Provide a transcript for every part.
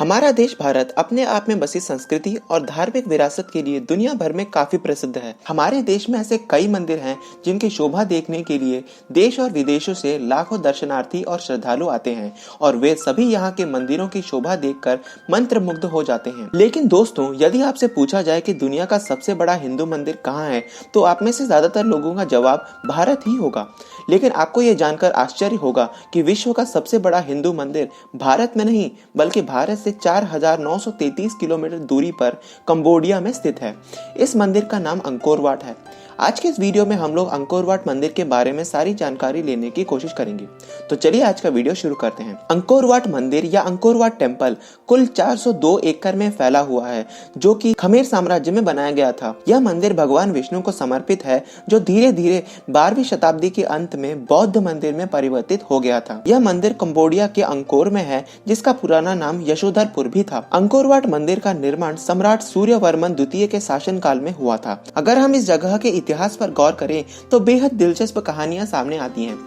हमारा देश भारत अपने आप में बसी संस्कृति और धार्मिक विरासत के लिए दुनिया भर में काफी प्रसिद्ध है। हमारे देश में ऐसे कई मंदिर हैं जिनकी शोभा देखने के लिए देश और विदेशों से लाखों दर्शनार्थी और श्रद्धालु आते हैं और वे सभी यहाँ के मंदिरों की शोभा देखकर मंत्रमुग्ध हो जाते हैं। लेकिन दोस्तों, यदि आपसे पूछा जाए कि दुनिया का सबसे बड़ा हिंदू मंदिर कहाँ है, तो आप में से ज्यादातर लोगों का जवाब भारत ही होगा। लेकिन आपको ये जानकर आश्चर्य होगा कि विश्व का सबसे बड़ा हिंदू मंदिर भारत में नहीं बल्कि भारत से 4933 किलोमीटर दूरी पर कंबोडिया में स्थित है। इस मंदिर का नाम अंकोर वाट है। आज के इस वीडियो में हम लोग अंकोर वाट मंदिर के बारे में सारी जानकारी लेने की कोशिश करेंगे। तो चलिए आज का वीडियो शुरू करते हैं। अंकोर वाट मंदिर या अंकोर वाट टेम्पल कुल 402 एकड़ में फैला हुआ है, जो कि खमेर साम्राज्य में बनाया गया था। यह मंदिर भगवान विष्णु को समर्पित है, जो धीरे धीरे 12वीं शताब्दी के अंत में बौद्ध मंदिर में परिवर्तित हो गया था। यह मंदिर कंबोडिया के अंकोर में है, जिसका पुराना नाम यशोधरपुर भी था। अंकोर वाट मंदिर का निर्माण सम्राट सूर्यवर्मन द्वितीय के शासनकाल में हुआ था। अगर हम इस जगह के इतिहास पर गौर करें तो बेहद दिलचस्प कहानियां सामने आती हैं।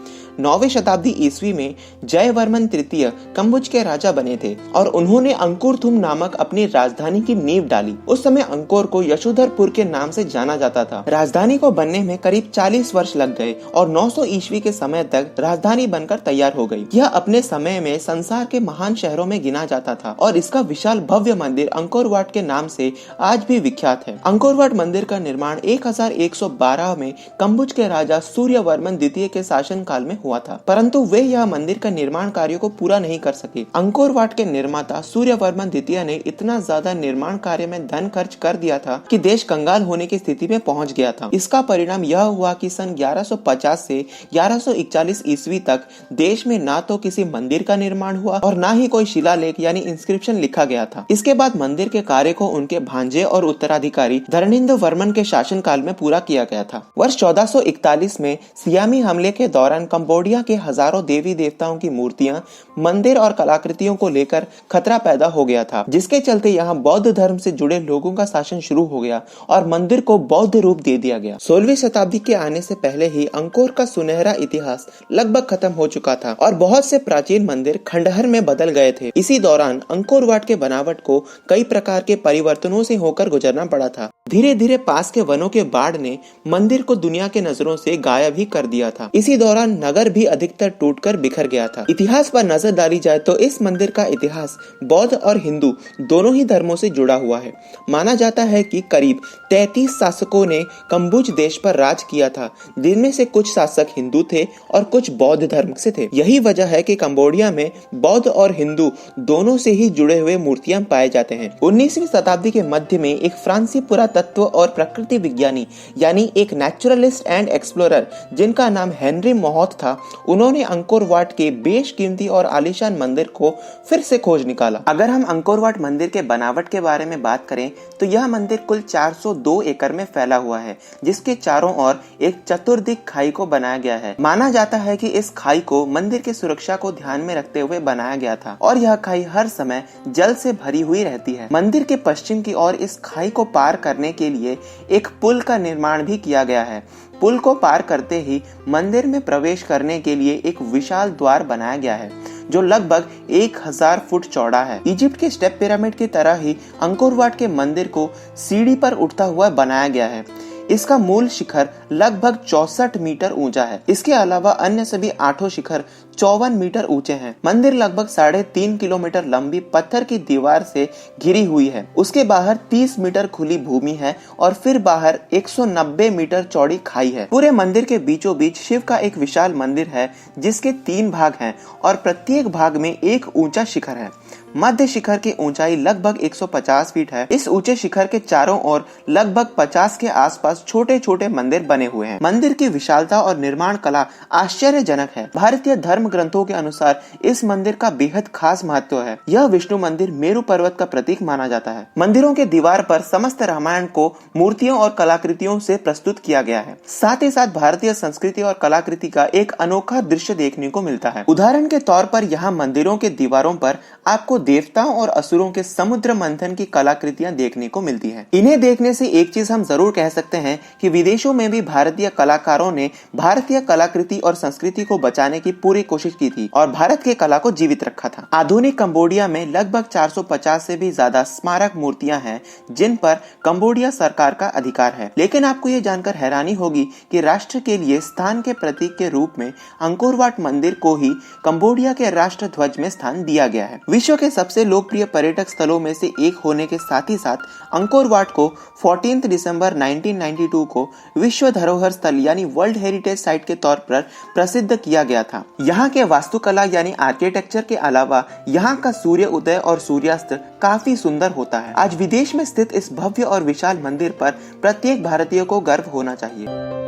9वीं शताब्दी ईस्वी में जयवर्मन तृतीय कंबुज के राजा बने थे और उन्होंने अंकुरथुम नामक अपनी राजधानी की नींव डाली। उस समय अंकोर को यशोधरपुर के नाम से जाना जाता था। राजधानी को बनने में करीब 40 वर्ष लग गए और 900 ईस्वी के समय तक राजधानी बनकर तैयार हो गई। यह अपने समय में संसार के महान शहरों में गिना जाता था और इसका विशाल भव्य मंदिर अंकोर वाट के नाम से आज भी विख्यात है। अंकोर वाट मंदिर का निर्माण 1112 में कंबुज के राजा सूर्यवर्मन द्वितीय के शासनकाल में हुआ था, परंतु वे यह मंदिर का निर्माण कार्य को पूरा नहीं कर सके। अंकोर वाट के निर्माता सूर्यवर्मन द्वितीय ने इतना ज्यादा निर्माण कार्य में धन खर्च कर दिया था कि देश कंगाल होने की स्थिति में पहुंच गया था। इसका परिणाम यह हुआ कि सन 1150 से 1141 ईस्वी तक देश में ना तो किसी मंदिर का निर्माण हुआ और ना ही कोई शिलालेख यानी इंस्क्रिप्शन लिखा गया था। इसके बाद मंदिर के कार्य को उनके भांजे और उत्तराधिकारी धरणिंद्र वर्मन के शासनकाल में पूरा किया गया था। वर्ष 1441 में सियामी हमले के दौरान कंबोडिया के हजारों देवी देवताओं की मूर्तियां, मंदिर और कलाकृतियों को लेकर खतरा पैदा हो गया था, जिसके चलते यहाँ बौद्ध धर्म से जुड़े लोगों का शासन शुरू हो गया और मंदिर को बौद्ध रूप दे दिया गया। 16वीं शताब्दी के आने से पहले ही अंकोर का सुनहरा इतिहास लगभग खत्म हो चुका था और बहुत से प्राचीन मंदिर खंडहर में बदल गए थे। इसी दौरान अंकोर वाट के बनावट को कई प्रकार के परिवर्तनों से होकर गुजरना पड़ा था। धीरे धीरे पास के वनों के बाढ़ ने मंदिर को दुनिया के नजरों से गायब ही कर दिया था। इसी दौरान नगर भी अधिकतर टूटकर बिखर गया था। इतिहास पर नजर डाली जाए तो इस मंदिर का इतिहास बौद्ध और हिंदू दोनों ही धर्मों से जुड़ा हुआ है। माना जाता है कि करीब 33 शासकों ने कंबुज देश पर राज किया था, जिनमें से कुछ शासक हिंदू थे और कुछ बौद्ध धर्म से थे। यही वजह है कि कंबोडिया में बौद्ध और हिंदू दोनों से ही जुड़े हुए मूर्तियां पाए जाते हैं। 19वीं शताब्दी के मध्य में एक फ्रांसीसी पुरातत्व और प्रकृति विज्ञानी यानी एक नेचुरलिस्ट एंड एक्सप्लोरर जिनका नाम हेनरी मोहत था, उन्होंने अंकोर वाट के बेशकीमती और आलीशान मंदिर को फिर से खोज निकाला। अगर हम अंकोर वाट मंदिर के बनावट के बारे में बात करें तो यह मंदिर कुल 402 एकड़ में फैला हुआ है, जिसके चारों ओर एक चतुर्दिक खाई को बनाया गया है। माना जाता है कि इस खाई को मंदिर की सुरक्षा को ध्यान में रखते हुए बनाया गया था और यह खाई हर समय जल से भरी हुई रहती है। मंदिर के पश्चिम की ओर इस खाई को पार करने के लिए एक पुल का निर्माण भी किया गया है। पुल को पार करते ही मंदिर में प्रवेश करने के लिए एक विशाल द्वार बनाया गया है, जो लगभग 1000 फुट चौड़ा है। इजिप्ट के स्टेप पिरामिड की तरह ही अंकोर वाट के मंदिर को सीढ़ी पर उठता हुआ बनाया गया है। इसका मूल शिखर लगभग 64 मीटर ऊंचा है। इसके अलावा अन्य सभी 8 शिखर 54 मीटर ऊंचे हैं। मंदिर लगभग 3.5 किलोमीटर लंबी पत्थर की दीवार से घिरी हुई है। उसके बाहर 30 मीटर खुली भूमि है और फिर बाहर 190 मीटर चौड़ी खाई है। पूरे मंदिर के बीचों बीच शिव का एक विशाल मंदिर है, जिसके 3 भाग हैं और प्रत्येक भाग में एक ऊंचा शिखर है। मध्य शिखर की ऊंचाई लगभग 150 फीट है। इस ऊंचे शिखर के चारों ओर लगभग 50 के आसपास छोटे छोटे मंदिर बने हुए हैं। मंदिर की विशालता और निर्माण कला आश्चर्यजनक है। भारतीय धर्म ग्रंथों के अनुसार इस मंदिर का बेहद खास महत्व है। यह विष्णु मंदिर मेरु पर्वत का प्रतीक माना जाता है। मंदिरों के दीवार पर समस्त रामायण को मूर्तियों और कलाकृतियों से प्रस्तुत किया गया है। साथ ही साथ भारतीय संस्कृति और कलाकृति का एक अनोखा दृश्य देखने को मिलता है। उदाहरण के तौर पर यहाँ मंदिरों के दीवारों पर आपको देवताओं और असुरों के समुद्र मंथन की कलाकृतियां देखने को मिलती है। इन्हें देखने से एक चीज हम जरूर कह सकते हैं कि विदेशों में भी भारतीय कलाकारों ने भारतीय कलाकृति और संस्कृति को बचाने की पूरी कोशिश की थी और भारत के कला को जीवित रखा था। आधुनिक कंबोडिया में लगभग 450 से भी ज्यादा स्मारक मूर्तियां हैं जिन पर कंबोडिया सरकार का अधिकार है। लेकिन आपको ये जानकर हैरानी होगी कि राष्ट्र के लिए स्थान के प्रतीक के रूप में अंकोर वाट मंदिर को ही कंबोडिया के राष्ट्र ध्वज में स्थान दिया गया है। विश्व के सबसे लोकप्रिय पर्यटक स्थलों में से एक होने के साथ ही साथ अंकोर वाट को 14 दिसंबर 1992 को विश्व धरोहर स्थल यानी वर्ल्ड हेरिटेज साइट के तौर पर प्रसिद्ध किया गया था। यहाँ के वास्तुकला यानी आर्किटेक्चर के अलावा यहाँ का सूर्य उदय और सूर्यास्त काफी सुंदर होता है। आज विदेश में स्थित इस भव्य और विशाल मंदिर पर प्रत्येक भारतीय को गर्व होना चाहिए।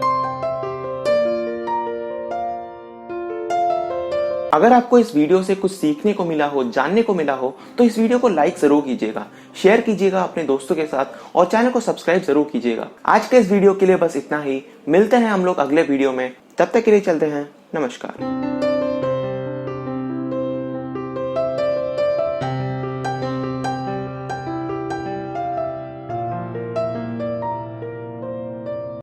अगर आपको इस वीडियो से कुछ सीखने को मिला हो, जानने को मिला हो, तो इस वीडियो को लाइक जरूर कीजिएगा, शेयर कीजिएगा अपने दोस्तों के साथ और चैनल को सब्सक्राइब जरूर कीजिएगा। आज के इस वीडियो के लिए बस इतना ही। मिलते हैं हम लोग अगले वीडियो में, तब तक के लिए चलते हैं। नमस्कार।